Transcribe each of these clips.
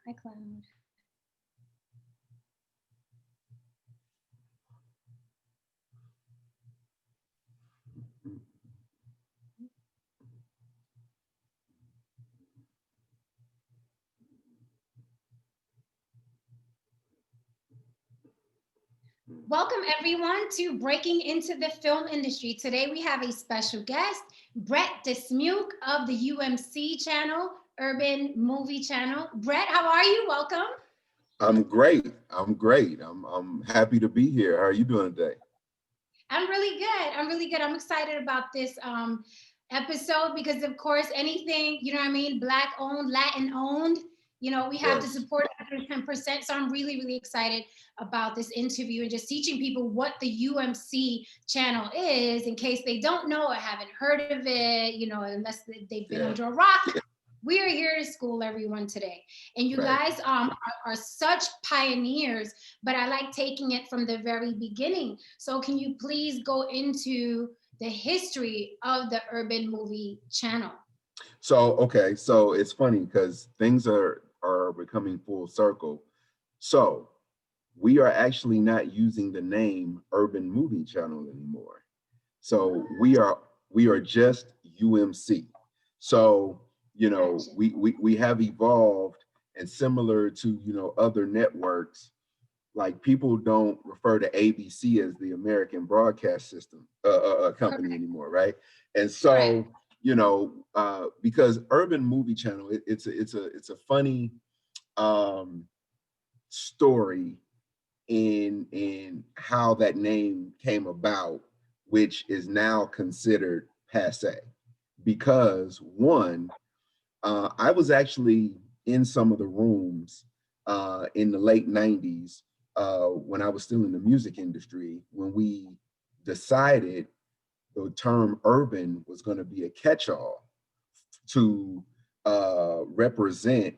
Hi, Cloud. Welcome everyone to Breaking into the Film Industry. Today we have a special guest, Brett Dismuke of the UMC channel, Urban Movie Channel. Brett, how are you? Welcome. I'm great. I'm great. I'm happy to be here. How are you doing today? I'm really good. I'm really good. I'm excited about this episode because, of course, anything, you know what I mean, Black owned, Latin owned, we have to Yes. support 110%. So I'm really, really excited about this interview and just teaching people what the UMC channel is in case they don't know or haven't heard of it, unless they've been Yeah. under a rock. We are here to school everyone today. And you Right. guys are such pioneers, but I like taking it from the very beginning. So can you please go into the history of the Urban Movie Channel? So okay. So it's funny because things are becoming full circle. So we are actually not using the name Urban Movie Channel anymore. So What? we are just UMC. So Gotcha. we have evolved, and similar to other networks, like people don't refer to ABC as the American Broadcast System company Correct. anymore, right? And Correct. so because Urban Movie Channel, it's a funny um, story in how that name came about, which is now considered passe. Because one, I was actually in some of the rooms in the late 90s when I was still in the music industry, when we decided the term urban was going to be a catch-all to represent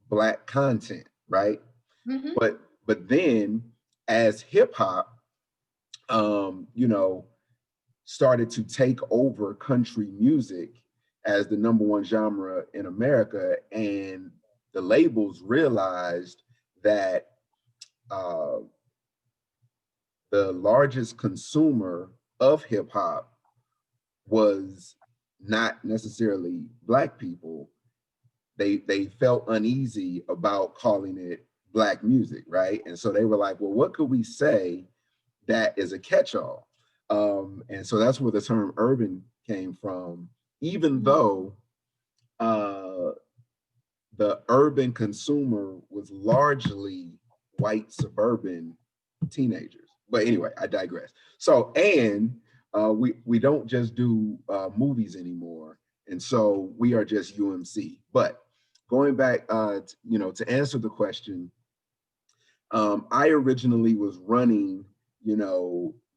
Black content, right? Mm-hmm. But then as hip hop, you know, started to take over country music as the number one genre in America, and the labels realized that uh, the largest consumer of hip hop was not necessarily Black people. They felt uneasy about calling it Black music, right? And so they were like, well, what could we say that is a catch-all? And so that's where the term urban came from, even Mm-hmm. though uh, the urban consumer was largely white suburban teenagers. But anyway, I digress. So, and we don't just do movies anymore, and so we are just UMC. But going back, to answer the question, I originally was running,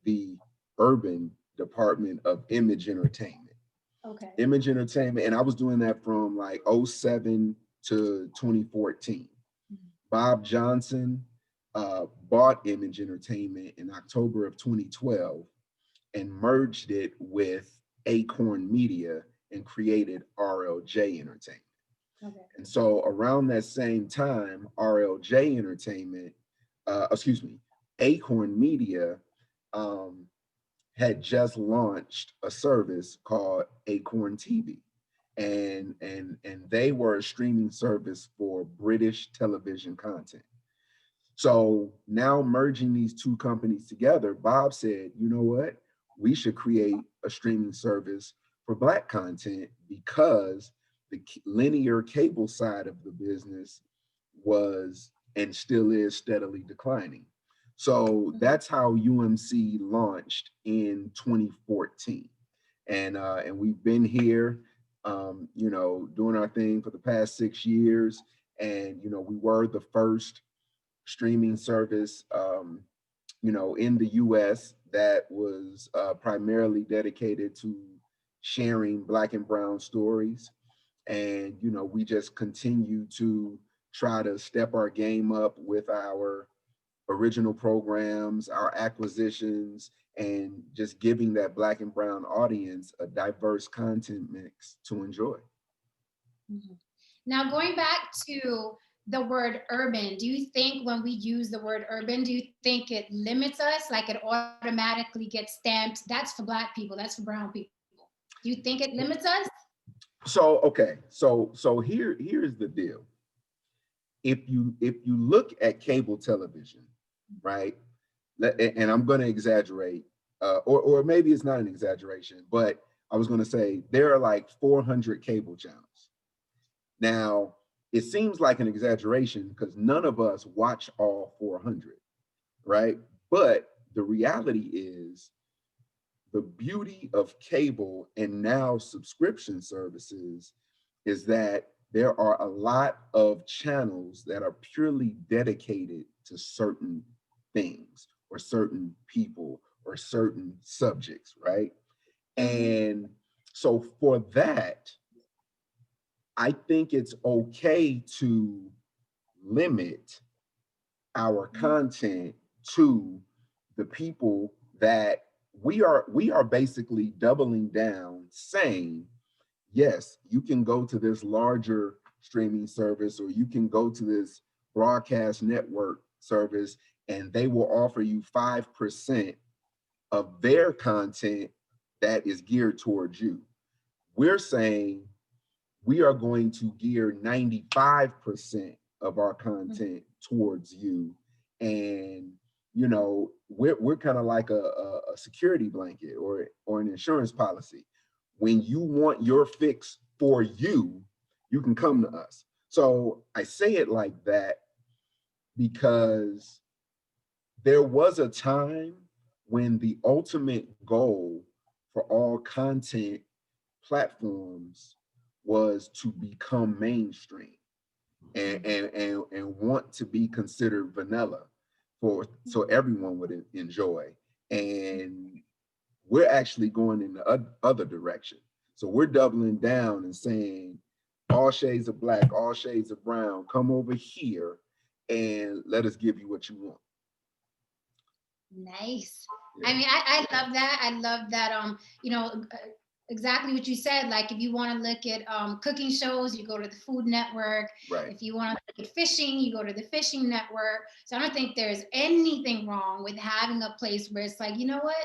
the urban department of Image Entertainment. Okay. Image Entertainment, and I was doing that from like '07 to 2014. Bob Johnson bought Image Entertainment in October of 2012 and merged it with Acorn Media and created RLJ Entertainment. Okay. And so around that same time, RLJ Entertainment, excuse me, Acorn Media um, had just launched a service called Acorn TV. And they were a streaming service for British television content. So now merging these two companies together, Bob said, you know what? We should create a streaming service for Black content because the linear cable side of the business was and still is steadily declining. So Mm-hmm. that's how UMC launched in 2014, and we've been here, doing our thing for the past 6 years. And we were the first streaming service, in the U.S. that was primarily dedicated to sharing Black and Brown stories. And we just continue to try to step our game up with our original programs, our acquisitions, and just giving that Black and Brown audience a diverse content mix to enjoy. Mhm. Now, going back to the word urban? Do you think when we use the word urban, do you think it limits us? Like it automatically gets stamped? That's for Black people, that's for brown people. Do you think it limits us? So okay, so here's the deal. If you look at cable television, right? And I'm going to exaggerate, or maybe it's not an exaggeration, but I was going to say there are like 400 cable channels. Now, it seems like an exaggeration because none of us watch all 400, right? But the reality is the beauty of cable and now subscription services is that there are a lot of channels that are purely dedicated to certain things or certain people or certain subjects, right? Mm-hmm. And so for that, I think it's okay to limit our content to the people that we are basically doubling down saying, yes, you can go to this larger streaming service or you can go to this broadcast network service and they will offer you 5% of their content that is geared towards you. We're saying we are going to gear 95% of our content towards you. And, we're kind of like a security blanket or an insurance policy. When you want your fix for you, you can come to us. So I say it like that because there was a time when the ultimate goal for all content platforms was to become mainstream and want to be considered vanilla for so everyone would enjoy. And we're actually going in the other direction. So we're doubling down and saying all shades of black, all shades of brown, come over here and let us give you what you want. Nice. I Yeah. mean, I love that. I love that. Exactly what you said. Like, if you want to look at cooking shows, you go to the Food Network. Right. If you want to look at fishing, you go to the Fishing Network. So I don't think there's anything wrong with having a place where it's like, you know what?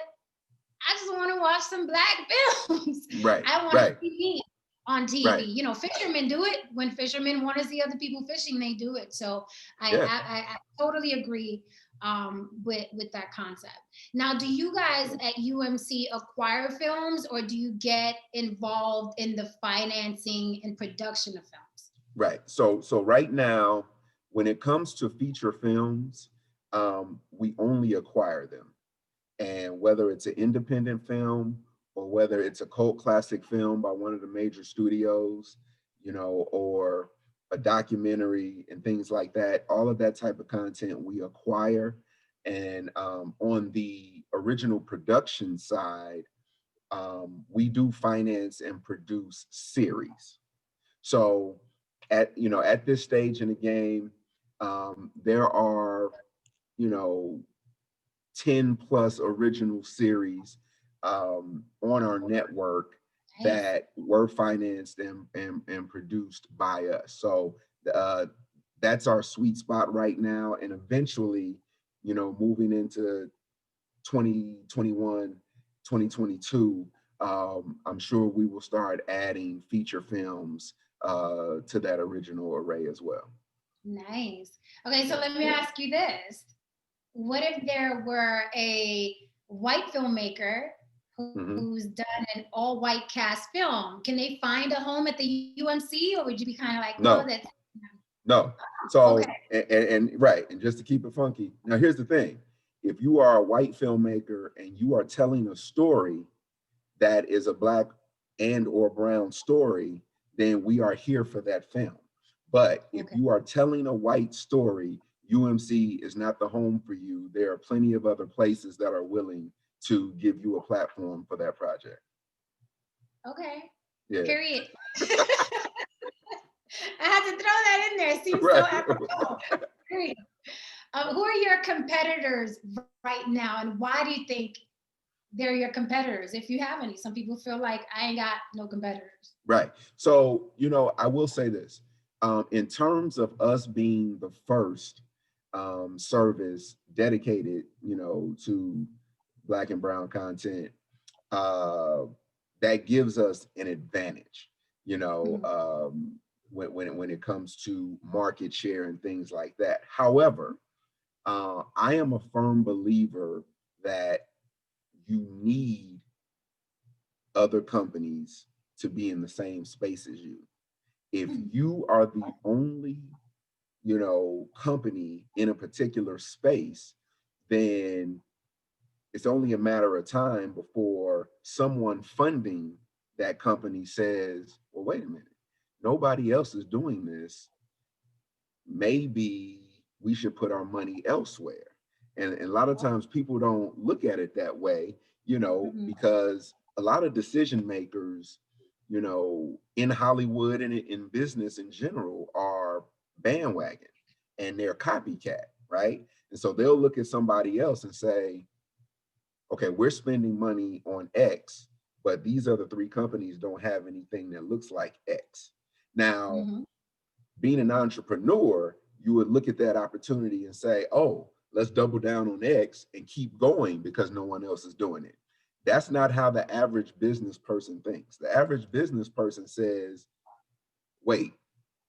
I just want to watch some Black films. Right. I want to Right. see me on TV. Right. Fishermen do it. When fishermen want to see other people fishing, they do it. So Yeah. I totally agree with that concept. Now, do you guys at UMC acquire films, or do you get involved in the financing and production of films? Right. So right now, when it comes to feature films, we only acquire them. And whether it's an independent film or whether it's a cult classic film by one of the major studios, or a documentary and things like that, all of that type of content we acquire. And on the original production side, we do finance and produce series. So at this stage in the game, there are, you know, 10 plus original series on our network Nice. that were financed and produced by us. So uh, that's our sweet spot right now. And eventually, moving into 2021, 2022, I'm sure we will start adding feature films to that original array as well. Nice. Okay, so let me ask you this. What if there were a white filmmaker who's Mhm. done an all white cast film? Can they find a home at the UMC, or would you be kind of like, well, that's No, no. okay. So, and right, and just to keep it funky, now here's the thing. If you are a white filmmaker and you are telling a story that is a black and or brown story, then we are here for that film. But if Okay. you are telling a white story, UMC is not the home for you. There are plenty of other places that are willing to give you a platform for that project. Okay. Yeah. Period. I had to throw that in there. It seems so Right. apropos. Period. Who are your competitors right now, and why do you think they're your competitors, if you have any? Some people feel like I ain't got no competitors. Right. So, I will say this. In terms of us being the first service dedicated, to Black and Brown content, uh, that gives us an advantage, Mhm. when it comes to market share and things like that. However, I am a firm believer that you need other companies to be in the same space as you. If you are the only, company in a particular space, then it's only a matter of time before someone funding that company says, well, wait a minute, nobody else is doing this. Maybe we should put our money elsewhere. And a lot of times people don't look at it that way, Mhm. because a lot of decision makers, in Hollywood and in business in general are bandwagon and they're copycat, right? And so they'll look at somebody else and say, okay, we're spending money on X, but these other three companies don't have anything that looks like X. Now, Mhm. being an entrepreneur, you would look at that opportunity and say, oh, let's double down on X and keep going because no one else is doing it. That's not how the average business person thinks. The average business person says, wait,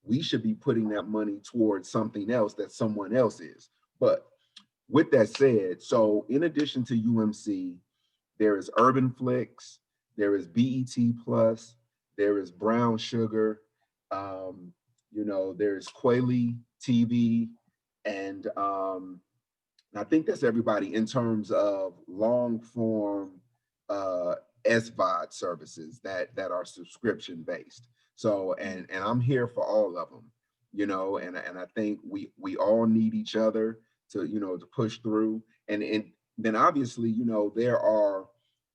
we should be putting that money towards something else that someone else is. But with that said, so in addition to UMC, there is Urban Flicks, there is BET Plus, there is Brown Sugar, um, there's Quayle TV, and I think that's everybody in terms of long form uh, SVOD services that are subscription based. So and I'm here for all of them, and I think we all need each other to push through. And then obviously, there are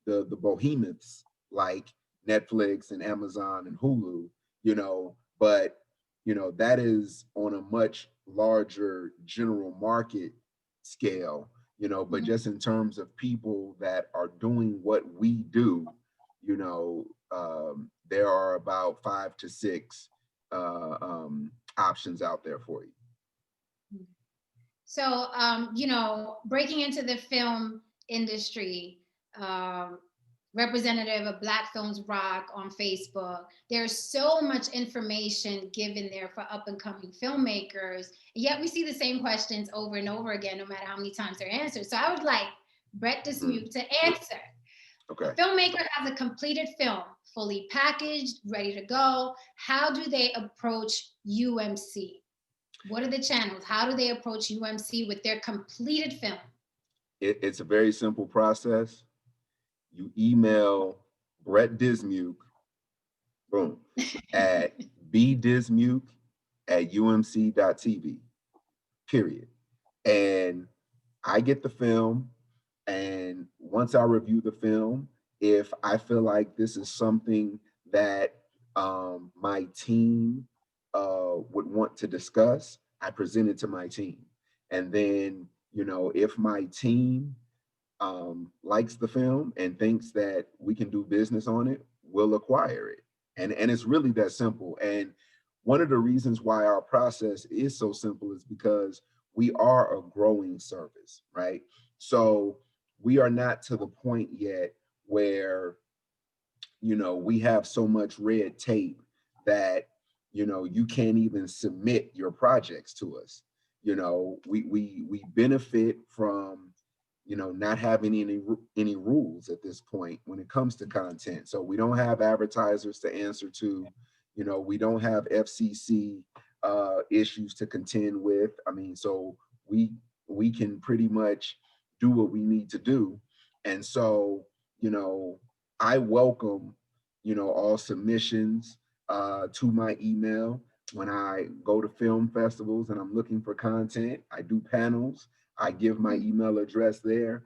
the behemoths like Netflix and Amazon and Hulu, but that is on a much larger general market scale, but Mhm. just in terms of people that are doing what we do, there are about 5 to 6 options out there for you. So, breaking into the film industry, um, representative of Black Films Rock on Facebook, there's so much information given there for up and coming filmmakers. Yet we see the same questions over and over again, no matter how many times they're answered. So I would like Brett Mhm. Dismuke to answer. A Okay. filmmaker has a completed film, fully packaged, ready to go. How do they approach UMC? What are the channels? How do they approach UMC with their completed film? It's a very simple process. You email Brett Dismuke, boom, at bdismuke at umc.tv, period. And I get the film. And once I review the film, if I feel like this is something that my team would want to discuss, I present it to my team. And then, if my team likes the film and thinks that we can do business on it, we'll acquire it. And it's really that simple. And one of the reasons why our process is so simple is because we are a growing service, right? So we are not to the point yet where we have so much red tape that you can't even submit your projects to us. We benefit from not having any rules at this point when it comes to content. So we don't have advertisers to answer to. We don't have FCC issues to contend with. I mean, so we we can pretty much do what we need to do. And so, I welcome, all submissions to my email. When I go to film festivals and I'm looking for content, I do panels. I give my email address there.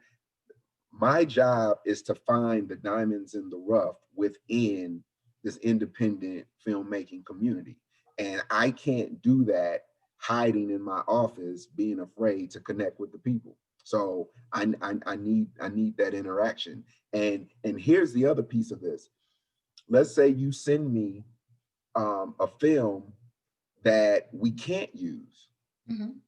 My job is to find the diamonds in the rough within this independent filmmaking community. And I can't do that hiding in my office, being afraid to connect with the people. So I need that interaction. And here's the other piece of this. Let's say you send me a film that we can't use, Mhm.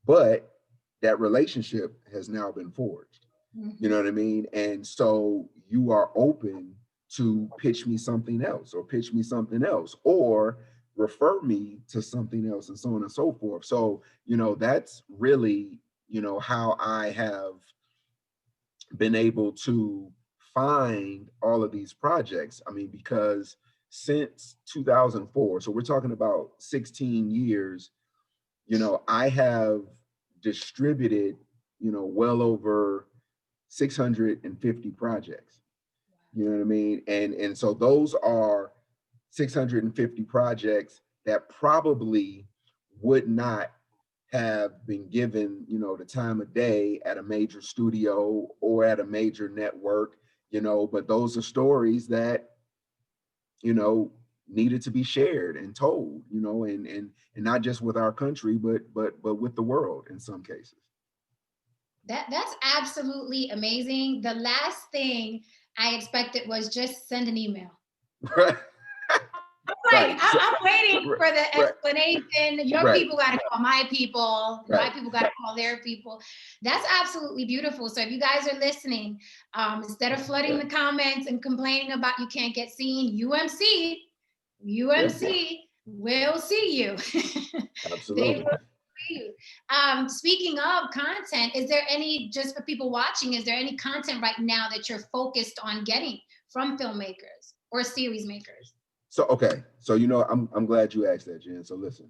but that relationship has now been forged. You know Mhm. what I mean? And so you are open to pitch me something else, or pitch me something else, or refer me to something else, and so on and so forth. So, that's really, how I have been able to find all of these projects. I mean, because since 2004, so we're talking about 16 years, I have distributed, well over 650 projects. You know what I mean? And so those are 650 projects that probably would not have been given, the time of day at a major studio or at a major network, but those are stories that, you know, needed to be shared and told, and not just with our country, but with the world in some cases. That's absolutely amazing. The last thing I expected was just send an email. Right. I'm like, Right. So, I'm waiting right, for the right, explanation. Your right, people got to call my people, and my right. people got to call their people. That's absolutely beautiful. So if you guys are listening, instead of flooding the comments and complaining about you can't get seen, Yeah, UMC will see you. They absolutely. will see you. Speaking of content, is there any, just for people watching, is there any content right now that you're focused on getting from filmmakers or series makers? So okay, so I'm glad you asked that, Jen. So listen.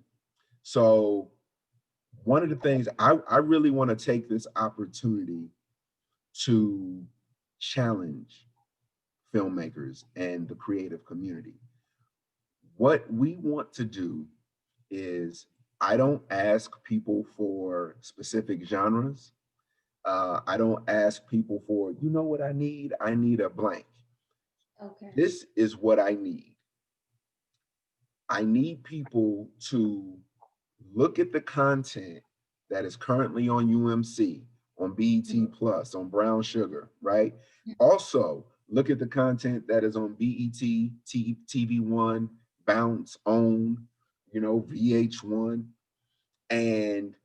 So one of the things I really want to take this opportunity to challenge filmmakers and the creative community. What we want to do is, I don't ask people for specific genres. I don't ask people for, what I need? I need a blank. Okay. This is what I need. I need people to look at the content that is currently on UMC, on BET Plus, on Brown Sugar, right? Also, look at the content that is on BET, TV1, Bounce, OWN, VH1, and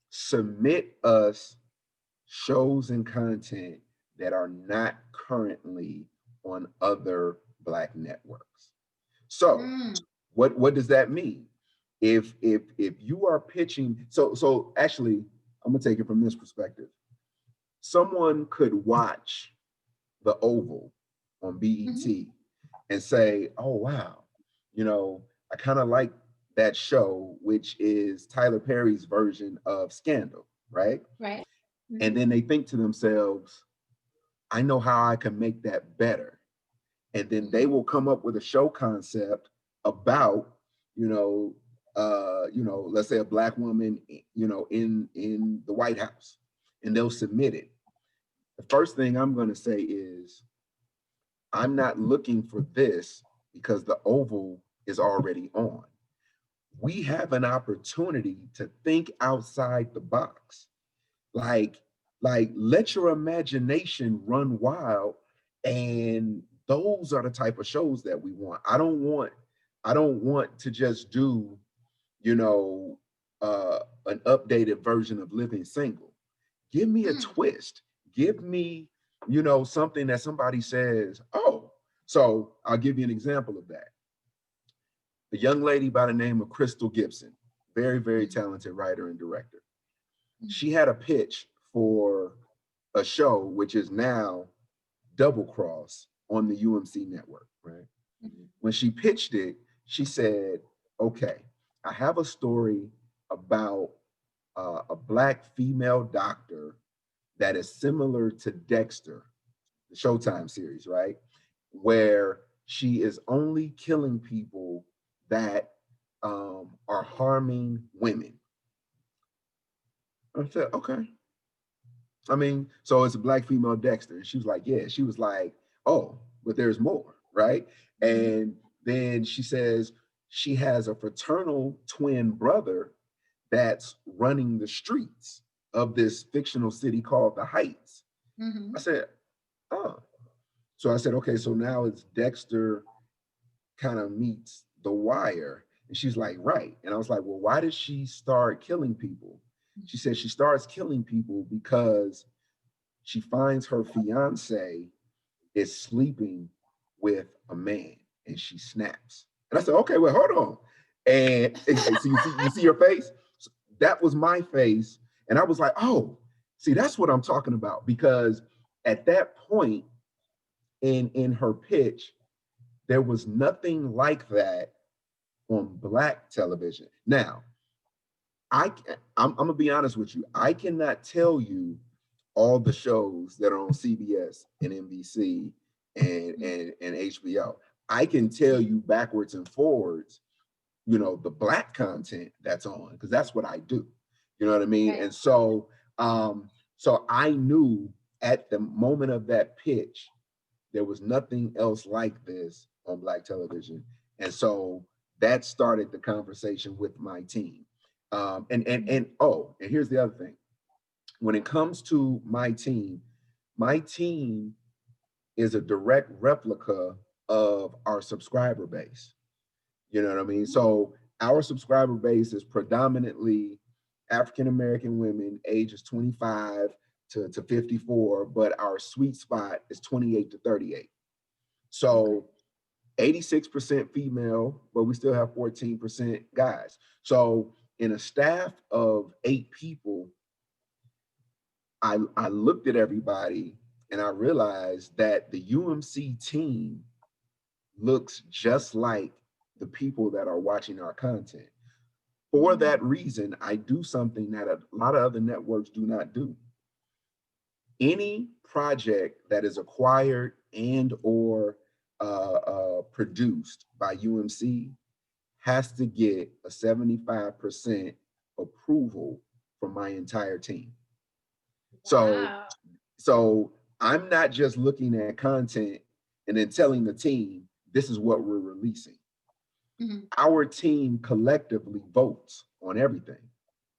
submit us shows and content that are not currently on other Black networks. So, Mm. what does that mean? If you are pitching, so actually, I'm gonna take it from this perspective. Someone could watch the Oval on Mhm. BET and say, "Oh wow, I kind of like that show, which is Tyler Perry's version of Scandal, right?" Right. And Mhm. then they think to themselves, "I know how I can make that better." And then they Mhm. will come up with a show concept about, let's say a Black woman, in the White House, and they'll submit it. The first thing I'm going to say is, I'm not looking for this because the Oval is already on. We have an opportunity to think outside the box. like let your imagination run wild, and those are the type of shows that we want. I don't want to just do, you know an updated version of Living Single. Give me a Mm. twist. Give me, something that somebody says, "Oh." So I'll give you an example of that. A young lady by the name of Crystal Gibson, very, very Mhm. talented writer and director. Mhm. She had a pitch for a show which is now Double Cross on the UMC network, right? Mhm. When she pitched it, she said, "Okay, I have a story about a Black female doctor that is similar to Dexter, the Showtime series, right? Where she is only killing people that are harming women." I said, "Okay." I mean, so it's a Black female Dexter. And she was like, "Yeah." She was like, "Oh, but there's more, right?" Mhm. And then she says she has a fraternal twin brother that's running the streets of this fictional city called the Heights. I Mhm. said, "Oh." So I said, "Okay, so now it's Dexter kind of meets The Wire." And she's like, right. And I was like, well, why did she start killing people? She said she starts killing people because she finds her fiance is sleeping with a man and she snaps. And I said, okay, well, hold on. And so you see her face? So that was my face. And I was like, oh, see, that's what I'm talking about. Because at that point in her pitch, there was nothing like that on Black television. Now, I'm gonna be honest with you. I cannot tell you all the shows that are on CBS and NBC and HBO. I can tell you backwards and forwards, the Black content that's on, because that's what I do. You know what I mean? Right. And so I knew at the moment of that pitch, there was nothing else like this on Black television. And so that started the conversation with my team. And here's the other thing. When it comes to my team is a direct replica of our subscriber base. You know what I mean? So our subscriber base is predominantly African American women, ages 25 to 54, but our sweet spot is 28 to 38. Okay. So 86% female, but we still have 14% guys. So in a staff of 8 people, I looked at everybody and I realized that the UMC team looks just like the people that are watching our content. For that reason, I do something that a lot of other networks do not do. Any project that is acquired and or produced by UMC has to get a 75% approval from my entire team. So Wow. so I'm not just looking at content and then telling the team this is what we're releasing. Mhm. Our team collectively votes on everything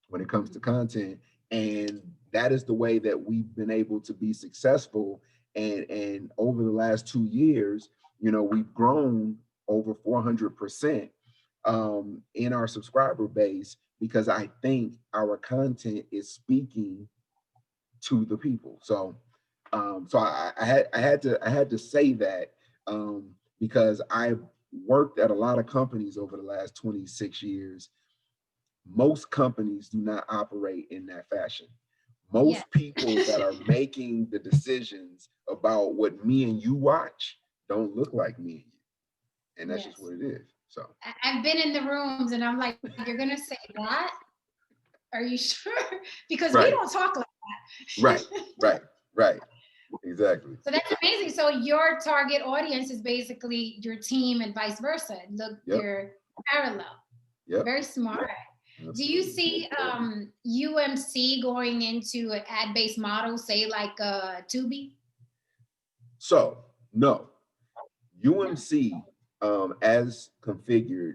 when it comes to content, and that is the way that we've been able to be successful. And over the last 2 years, we've grown over 400% in our subscriber base because I think our content is speaking to the people. So I had to say that because I've worked at a lot of companies over the last 26 years. Most companies do not operate in that fashion. Yeah. Most people that are making the decisions about what me and you watch don't look like me and you. And that's just Yes. what it is. So I've been in the rooms and I'm like, you're gonna say that? Are you sure? Because we right, don't talk like right, that. right, right. Exactly. So that's amazing. So your target audience is basically your team and vice versa. Look, Yep. they're parallel. Yep. Very smart. Do you Absolutely. see UMC going into an ad-based model, say like Tubi? So no, No. UMC as configured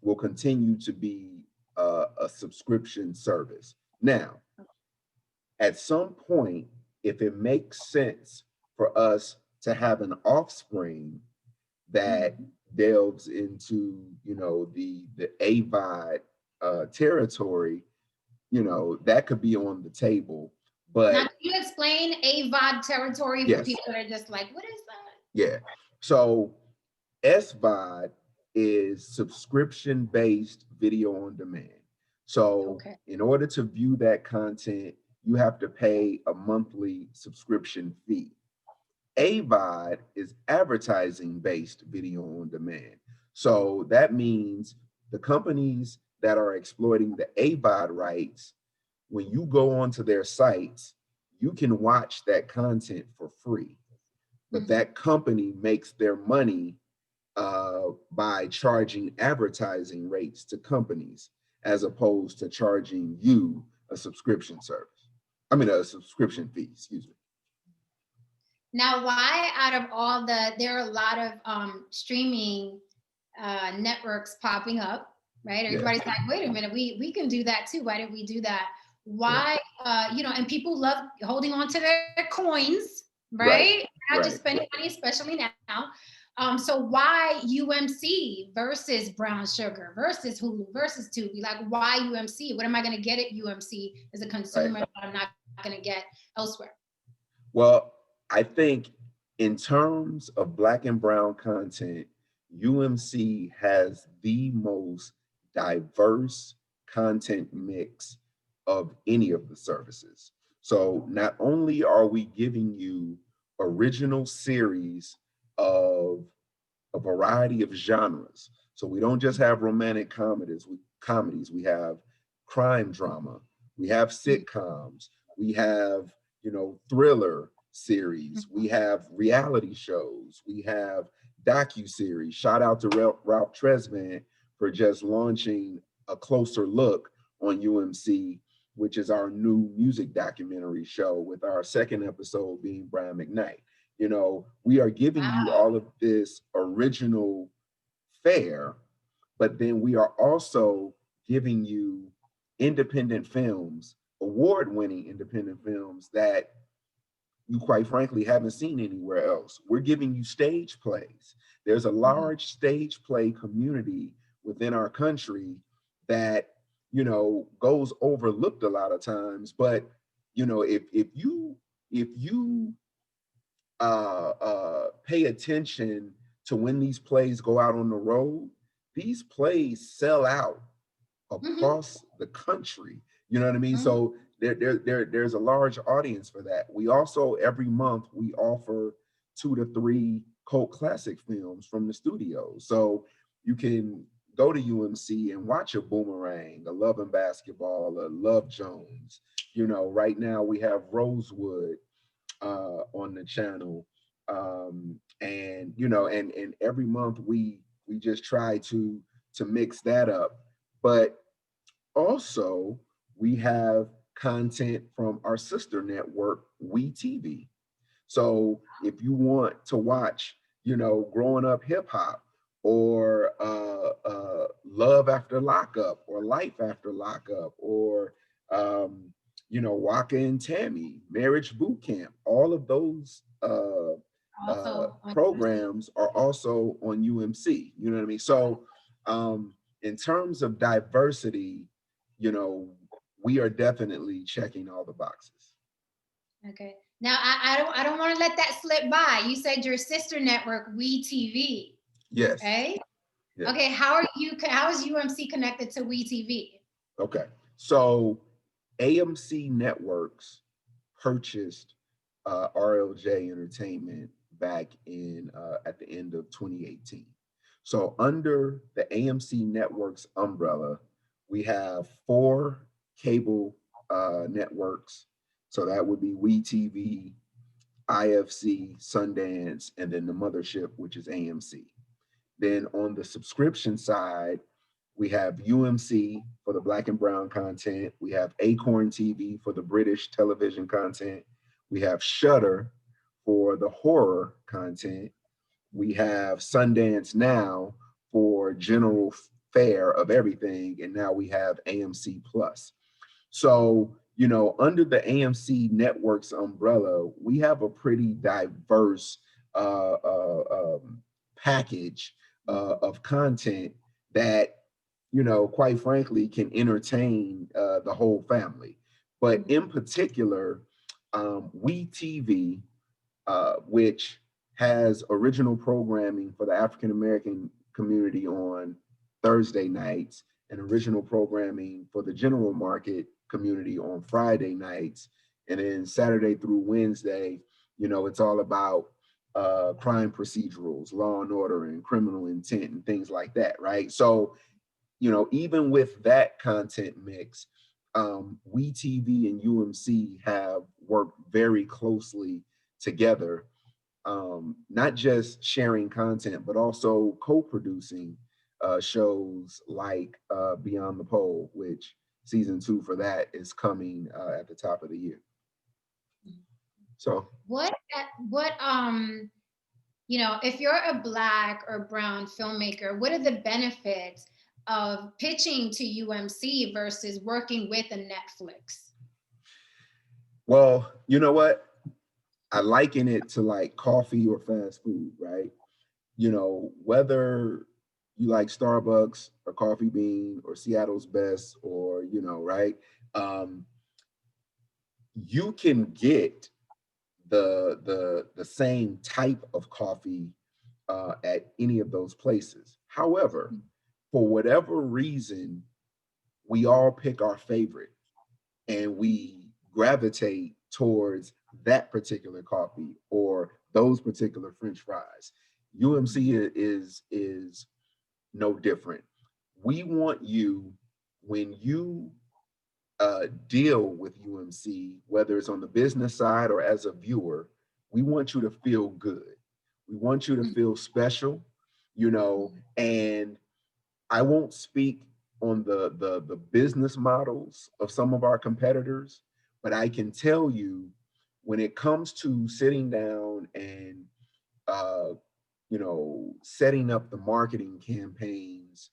will continue to be a subscription service. Now, at some point, if it makes sense for us to have an offspring that Mhm. delves into, the AVOD territory, that could be on the table. Now, But can you explain AVOD territory for yes, people that are just like, what is that? yeah. So SVOD is subscription based video on demand. So, Okay. in order to view that content, you have to pay a monthly subscription fee. AVOD is advertising based video on demand. So, that means the companies that are exploiting the AVOD rights, when you go onto their sites, you can watch that content for free. But Mhm. that company makes their money by charging advertising rates to companies as opposed to charging you a subscription service. I mean, a subscription fee, excuse me. Now, why out of all there are a lot of streaming networks popping up, right? Yeah, Everybody's like, wait a minute, we can do that too. Why did we do that? yeah. Why, and people love holding on to their coins, Right, right? Not just right. spending money, especially now. So why UMC versus Brown Sugar versus Hulu versus Tubi? Like, why UMC? What am I going to get at UMC as a Right. consumer that I'm not going to get elsewhere? Well, I think in terms of Black and Brown content, UMC has the most diverse content mix of any of the services. So not only are we giving you original series of a variety of genres. So we don't just have romantic comedies, we have crime drama, we have sitcoms, we have, thriller series, we have reality shows, we have docu-series. Shout out to Ralph Tresvant for just launching A Closer Look on UMC, which is our new music documentary show, with our second episode being Brian McKnight. We are giving you Wow. all of this original fare, but then we are also giving you independent films, award-winning independent films that you quite frankly haven't seen anywhere else. We're giving you stage plays. There's a large stage play community within our country that, goes overlooked a lot of times. But, if you pay attention to when these plays go out on the road, these plays sell out Mm-hmm. across the country. You know what I mean? Mm-hmm. So there's a large audience for that. We also, every month, we offer 2 to 3 cult classic films from the studio. So you can go to UMC and watch a Boomerang, a Love and Basketball, a Love Jones. Right now we have Rosewood on the channel, and and every month we just try to mix that up. But also, we have content from our sister network, WeTV. So if you want to watch, growing up hip hop, or Love After Lockup, or Life After Lockup, or Waka and Tammy, Marriage Boot Camp, all of those Also on UMC. programs are also on UMC. You know what I mean? So in terms of diversity, you know, we are definitely checking all the boxes. Okay. Now I don't want to let that slip by. You said your sister network, WeTV. Yes. Okay. Yes. Okay. How is UMC connected to WeTV? Okay. So AMC Networks purchased RLJ Entertainment back in at the end of 2018. So under the AMC Networks umbrella, we have 4 cable networks. So that would be WeTV, IFC, Sundance, and then the mothership, which is AMC. Then on the subscription side, we have UMC for the Black and Brown content. We have Acorn TV for the British television content. We have Shudder for the horror content. We have Sundance Now for general fare of everything. And now we have AMC Plus. So, under the AMC Networks umbrella, we have a pretty diverse package of content that, quite frankly, can entertain the whole family. But in particular, WeTV, which has original programming for the African American community on Thursday nights, and original programming for the general market community on Friday nights, and then Saturday through Wednesday, it's all about crime procedurals, Law and Order, and Criminal Intent, and things like that, right? So, even with that content mix, WeTV and UMC have worked very closely together, not just sharing content, but also co-producing shows like Beyond the Pole, which season 2 for that is coming at the top of the year. So, What if you're a Black or brown filmmaker, what are the benefits of pitching to UMC versus working with a Netflix? well, you know what? I liken it to like coffee or fast food, right? you know, whether you like Starbucks or Coffee Bean or Seattle's Best or, you know, right? Um, you can get the same type of coffee at any of those places. However, for whatever reason, we all pick our favorite and we gravitate towards that particular coffee or those particular French fries. UMC is no different. We want you, when you deal with UMC, whether it's on the business side or as a viewer, we want you to feel good. We want you to feel special, you know, and I won't speak on the business models of some of our competitors, but I can tell you when it comes to sitting down and uh, you know, setting up the marketing campaigns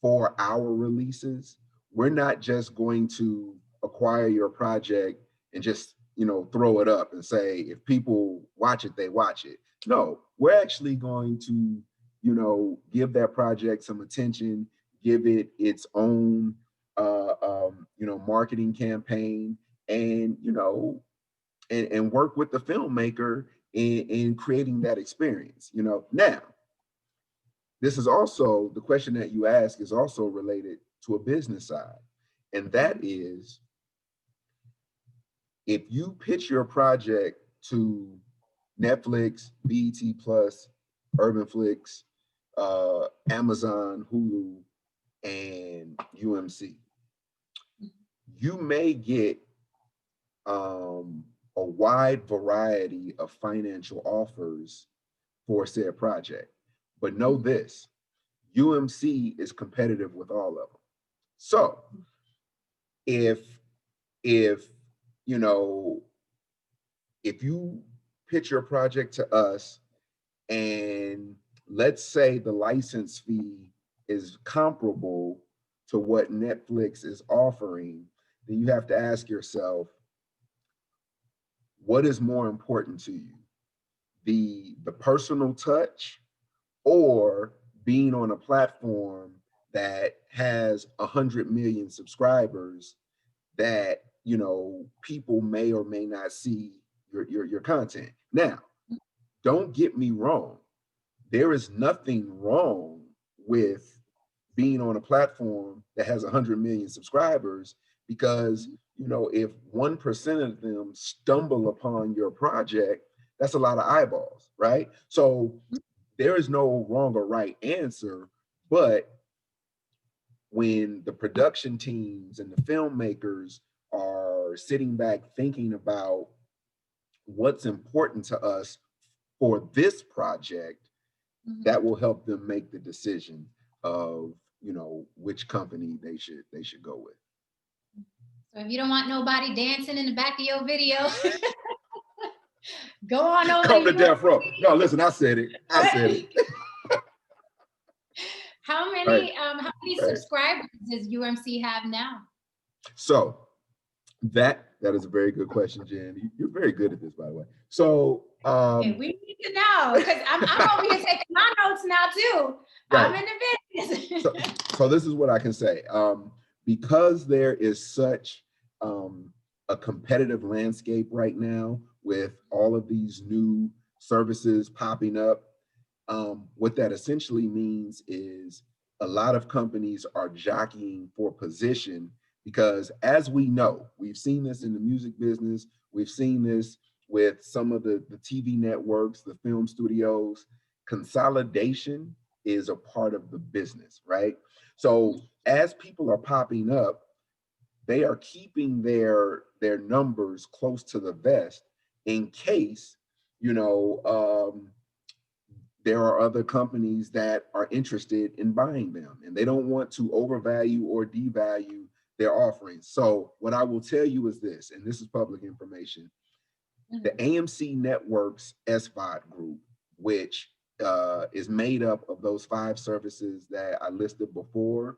for our releases, we're not just going to acquire your project and just, you know, throw it up and say, if people watch it, they watch it. No, we're actually going to, you know, give that project some attention, give it its own, you know, marketing campaign, and, you know, and work with the filmmaker in creating that experience. You know, now this is also the question that you ask is also related to a business side, and that is if you pitch your project to Netflix, BET Plus, Urban Flicks, Amazon, Hulu, and UMC, you may get a wide variety of financial offers for said project. But know this, UMC is competitive with all of them. So if if you know if you pitch your project to us and let's say the license fee is comparable to what Netflix is offering, then you have to ask yourself, what is more important to you? The personal touch or being on a platform that has 100 million subscribers that, you know, people may or may not see your content. Now, don't get me wrong, there is nothing wrong with being on a platform that has 100 million subscribers because, you know, if 1% of them stumble upon your project, that's a lot of eyeballs, right? So there is no wrong or right answer, but when the production teams and the filmmakers are sitting back thinking about what's important to us for this project, that will help them make the decision of, you know, which company they should go with. So if you don't want nobody dancing in the back of your video, go on over to Come to death row. UMC. No, listen, I said it. I said it. How Right, many right. subscribers does UMC have now? So that is a very good question, Jen. You're very good at this, by the way. So Okay, we need to know because I'm over here taking my notes now too. I'm right. in the business. So so this is what I can say. Because there is such a competitive landscape right now with all of these new services popping up, what that essentially means is a lot of companies are jockeying for position because, as we know, we've seen this in the music business, we've seen this with some of the TV networks, the film studios. Consolidation is a part of the business, right? So as people are popping up, they are keeping their numbers close to the vest in case, you know, there are other companies that are interested in buying them and they don't want to overvalue or devalue their offerings. So what I will tell you is this, and this is public information, the AMC Networks SVOD group, which is made up of those 5 services that I listed before,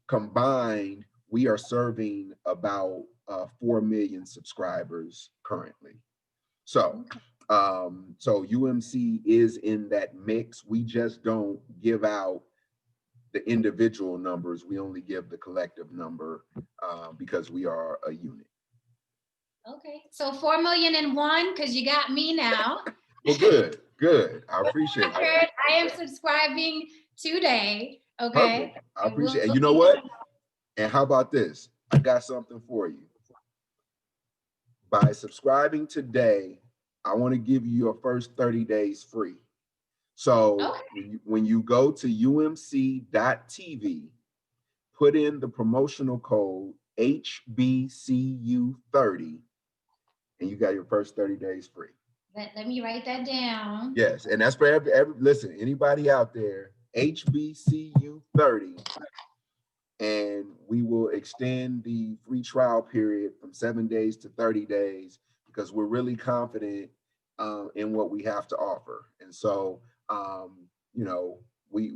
combined, we are serving about 4 million subscribers currently. So So UMC is in that mix. We just don't give out the individual numbers. We only give the collective number because we are a unit. Okay, so 4,000,001 because you got me now. Well, good, good. I appreciate that. I am subscribing today. Okay. Perfect. I appreciate it. And you know what? And how about this? I got something for you. By subscribing today, I want to give you your first 30 days free. So Okay. when you go to umc.tv, put in the promotional code HBCU30, and you got your first 30 days free. Let me write that down. Yes, and that's for every listen, anybody out there, HBCU30, and we will extend the free trial period from 7 days to 30 days because we're really confident in what we have to offer. And so, you know, we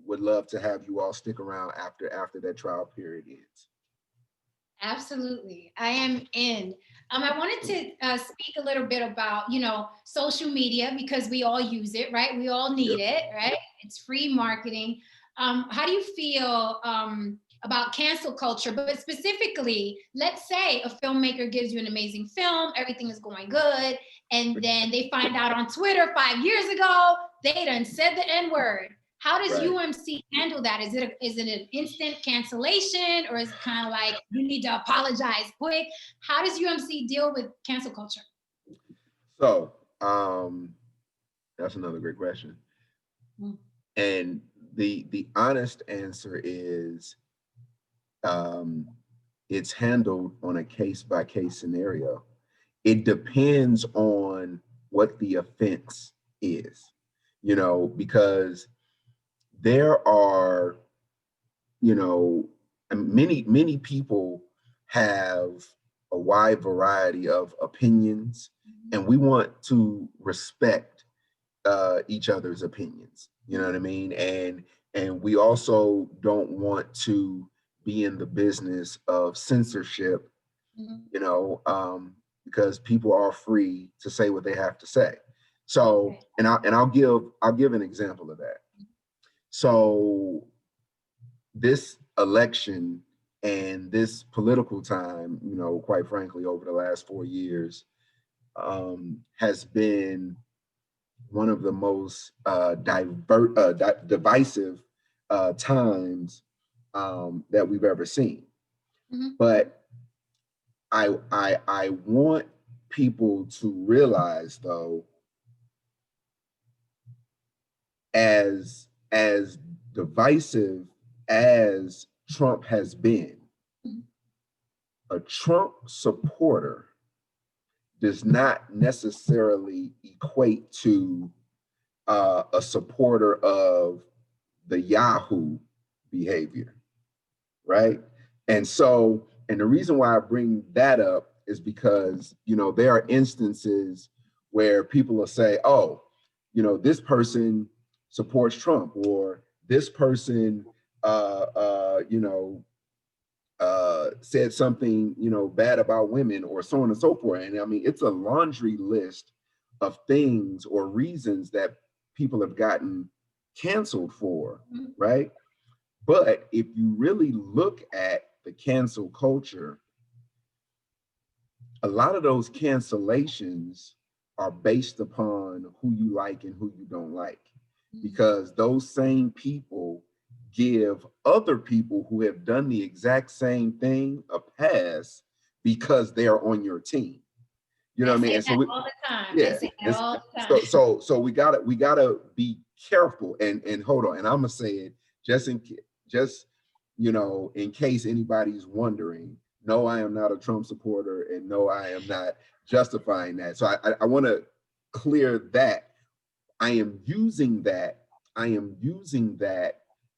would love to have you all stick around after that trial period ends. Absolutely. I am in. I wanted to speak a little bit about, social media because we all use it, right? We all need it, right? It's free marketing. How do you feel about cancel culture? But specifically, let's say a filmmaker gives you an amazing film, everything is going good, and then they find out on Twitter 5 years ago, they done said the N-word. How does UMC handle that? Is it an instant cancellation, or is it kind of like you need to apologize quick? How does UMC deal with cancel culture? So that's another great question. And the honest answer is it's handled on a case-by-case scenario. It depends on what the offense is, because there are, many people have a wide variety of opinions, and we want to respect each other's opinions. You know what I mean? And we also don't want to be in the business of censorship, because people are free to say what they have to say. So, and I'll give an example of that. So this election and this political time, quite frankly, over the last 4 years, has been one of the most divisive times that we've ever seen. But I want people to realize, though, as divisive as Trump has been, a Trump supporter does not necessarily equate to a supporter of the Yahoo behavior, right? And the reason why I bring that up is because, there are instances where people will say, oh, this person supports Trump, or this person, said something, bad about women, or so on and so forth. And I mean, it's a laundry list of things or reasons that people have gotten canceled for, right? But if you really look at the cancel culture, a lot of those cancellations are based upon who you like and who you don't like, because those same people give other people who have done the exact same thing a pass because they're on your team. You know what I mean? And so all the time. Yeah. I say that all the time. So we gotta be careful, and hold on. And I'm gonna say it just in case anybody's wondering. No, I am not a Trump supporter, and no, I am not justifying that. So I want to clear that. I am using that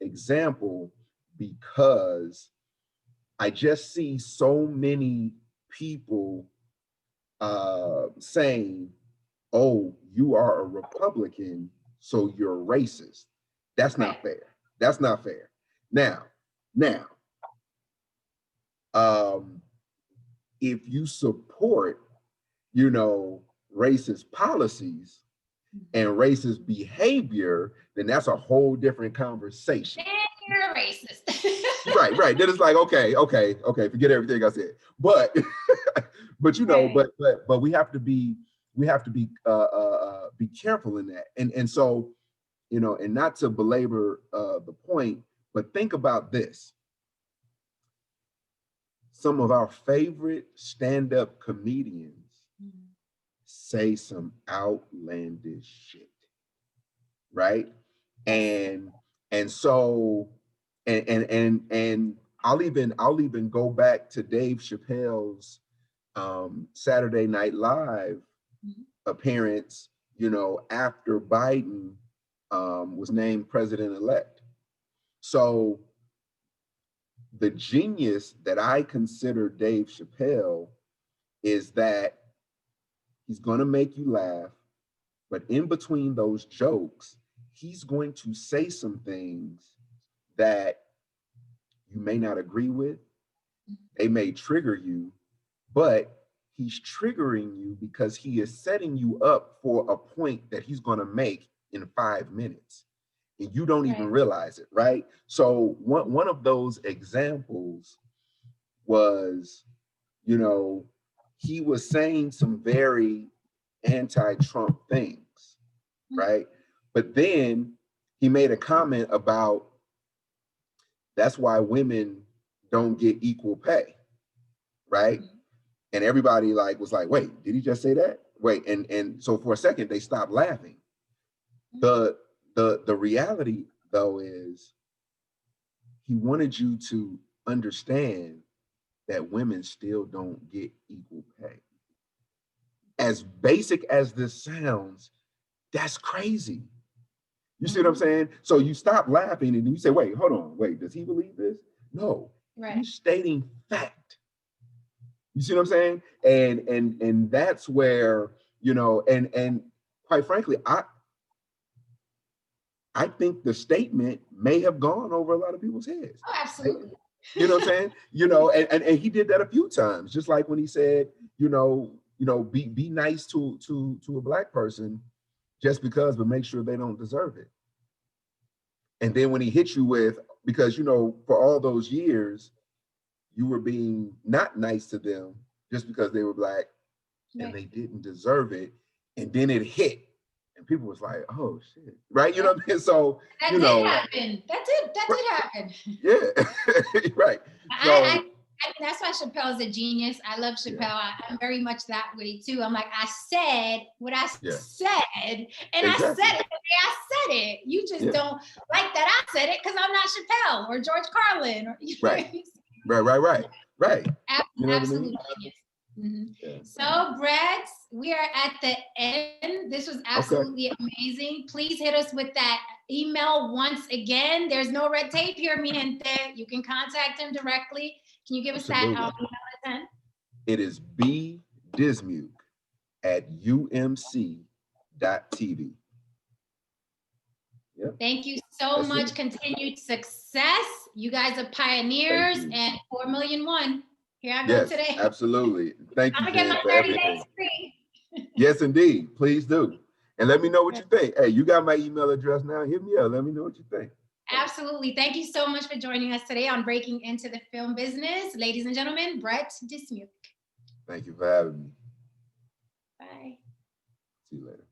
example because I just see so many people saying, oh, you are a Republican, so you're racist. That's not fair. That's not fair. Now, if you support, racist policies and racist behavior, then that's a whole different conversation. And you're a racist. Right. Then it's like, okay, forget everything I said. But but you know, Right. but we have to be be careful in that. And so, you know, and not to belabor the point, but think about this. Some of our favorite stand-up comedians say some outlandish shit, right? And so and I'll even go back to Dave Chappelle's Saturday Night Live appearance, you know, after Biden was named president-elect. So the genius that I consider Dave Chappelle is that he's going to make you laugh, but in between those jokes, he's going to say some things that you may not agree with. They may trigger you, but he's triggering you because he is setting you up for a point that he's going to make in 5 minutes. And you don't even realize it, right? So one of those examples was, you know, he was saying some very anti-Trump things, right? But then he made a comment about that's why women don't get equal pay, right? And everybody like was like, wait, did he just say that? Wait, and so for a second they stopped laughing. The reality though is he wanted you to understand that women still don't get equal pay. As basic as this sounds, that's crazy. You see what I'm saying? So you stop laughing and you say, wait, hold on, wait, does he believe this? No, he's stating fact. You see what I'm saying? And that's where, you know, and quite frankly, I think the statement may have gone over a lot of people's heads. Oh, absolutely. You know what I'm saying? You know, and he did that a few times, just like when he said, you know, be nice to a black person just because, but make sure they don't deserve it. And then when he hit you with, because, you know, for all those years, you were being not nice to them just because they were black and they didn't deserve it. And then it hit. And people was like, oh shit. Right? You know what I mean? So that did happen. That did happen. Yeah. Right. So I mean, that's why Chappelle's a genius. I love Chappelle. Yeah. I'm very much that way too. I'm like, I said what I said, and Exactly. I said it the way I said it. You just don't like that I said it because I'm not Chappelle or George Carlin. Or, you know Right. You know absolutely what I mean? So, Brett, we are at the end. This was absolutely amazing. Please hit us with that email once again. There's no red tape here, mi gente. You can contact him directly. Can you give us that email again? It is bdismuke@umc.tv. Thank you so much. Continued success. You guys are pioneers, and 4,000,001. Here I go today. Absolutely. Thank you, I'm gonna get my 30 days free. Yes, indeed. Please do. And let me know what you think. Hey, you got my email address now. Hit me up. Let me know what you think. Absolutely. Thank you so much for joining us today on Breaking Into the Film Business. Ladies and gentlemen, Brett Dismuke. Thank you for having me. Bye. See you later.